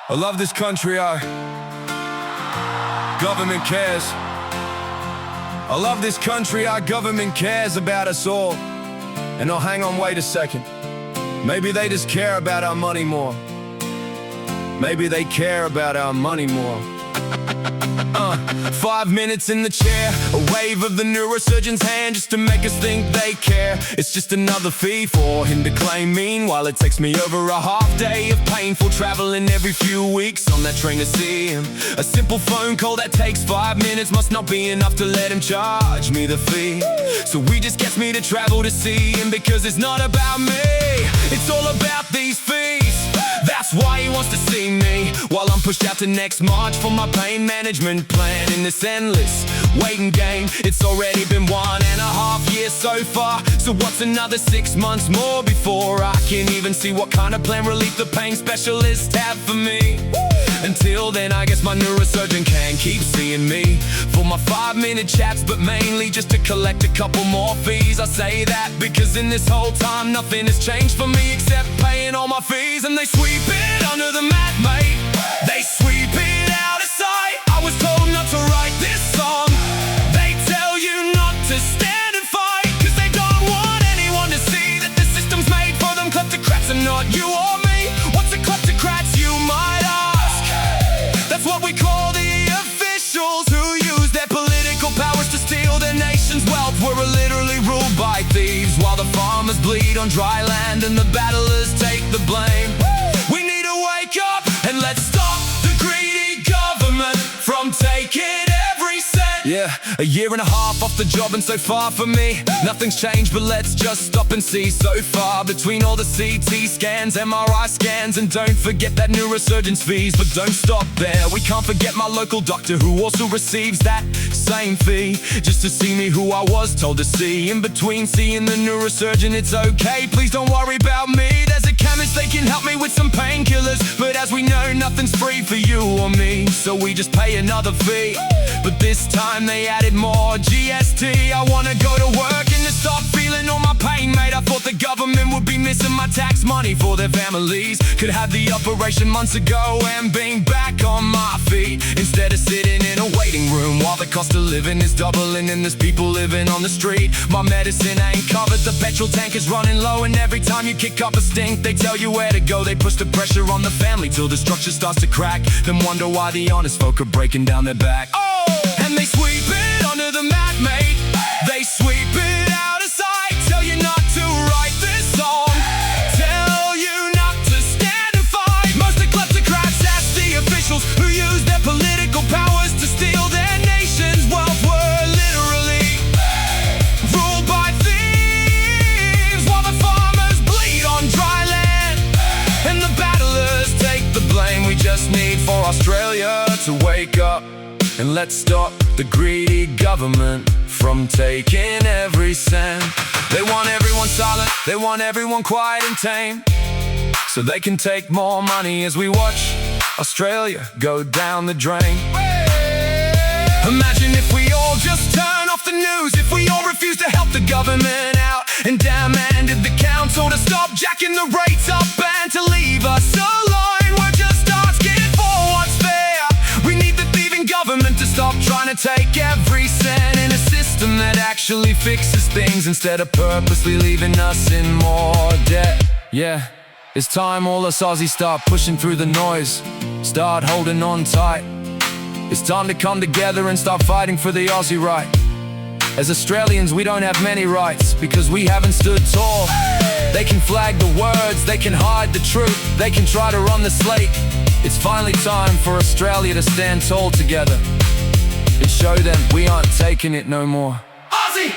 I love this country, our government cares. I love this country, our government cares about us all. And oh, hang on, wait a second. Maybe they just care about our money more. Maybe they care about our money more. 5 minutes in the chair, a wave of the neurosurgeon's hand just to make us think they care. It's just another fee for him to claim. Meanwhile, it takes me over a half day of painful traveling every few weeks on that train to see him. A simple phone call that takes 5 minutes must not be enough to let him charge me the fee. So he just gets me to travel to see him, because it's not about me, it's all about these fees. That's why he wants to see me, while I'm pushed out to next March for my pain management plan. In this endless waiting game, it's already been 1.5 years so far. So what's another 6 months more before I can even see what kind of plan relief the pain specialists have for me? Until then, I guess my neurosurgeon can keep seeing me for my 5-minute chats, but mainly just to collect a couple more fees. I say that because in this whole time nothing has changed for me except paying all my fees. And they sweep it under the mat, mate. They sweep it out of sight. I was told not to write this song. They tell you not to stand and fight, cause they don't want anyone to see that the system's made for them kleptocrats and not you or me. What's a kleptocrats, you might ask? That's what we call the officials who use their political powers to steal their nation's wealth. We're literally ruled by thieves, while the farmers bleed on dry land and the battlers take the blame. We need to wake up and let's stop the greedy government from taking every cent. Yeah, a 1.5 years off the job and so far for me, nothing's changed, but let's just stop and see. So far between all the CT scans, MRI scans, and don't forget that neurosurgeon's fees. But don't stop there, we can't forget my local doctor who also receives that same fee, just to see me who I was told to see. In between seeing the neurosurgeon, it's okay, please don't worry about me. There's a chemist, they can help me with some painkillers, but as we know, nothing's free for you or me, so we just pay another fee. But this time they added more GST. I wanna go to work and to stop feeling all my pain, mate. I thought the government would be missing my tax money for their families. Could have the operation months ago and being back on my feet, instead of sitting in a waiting room while the cost of living is doubling and there's people living on the street. My medicine ain't covered, the petrol tank is running low, and every time you kick up a stink they tell you where to go. They push the pressure on the family till the structure starts to crack, then wonder why the honest folk are breaking down their back. And they sweep it under the mat, mate. They sweep it out of sight. Tell you not to write this song. Tell you not to stand and fight. Most of kleptocrats, that's the officials who use their political powers to steal their nation's wealth. We're literally ruled by thieves, while the farmers bleed on dry land and the battlers take the blame. We just need for Australia to wake up and let's stop the greedy government from taking every cent. They want everyone silent, they want everyone quiet and tame, so they can take more money as we watch Australia go down the drain. Imagine if we all just turn off the news, if we all refuse to help the government out, and demanded the council to stop jacking the rates up and to leave us alone. We're just asking for what's fair. We need the thieving government to stop trying to take every cent, in a system that actually fixes things instead of purposely leaving us in more debt. Yeah, it's time all us Aussies start pushing through the noise, start holding on tight. It's time to come together and start fighting for the Aussie right. As Australians, we don't have many rights because we haven't stood tall. They can flag the words, they can hide the truth, they can try to run the slate. It's finally time for Australia to stand tall together and show them we aren't taking it no more. Aussie!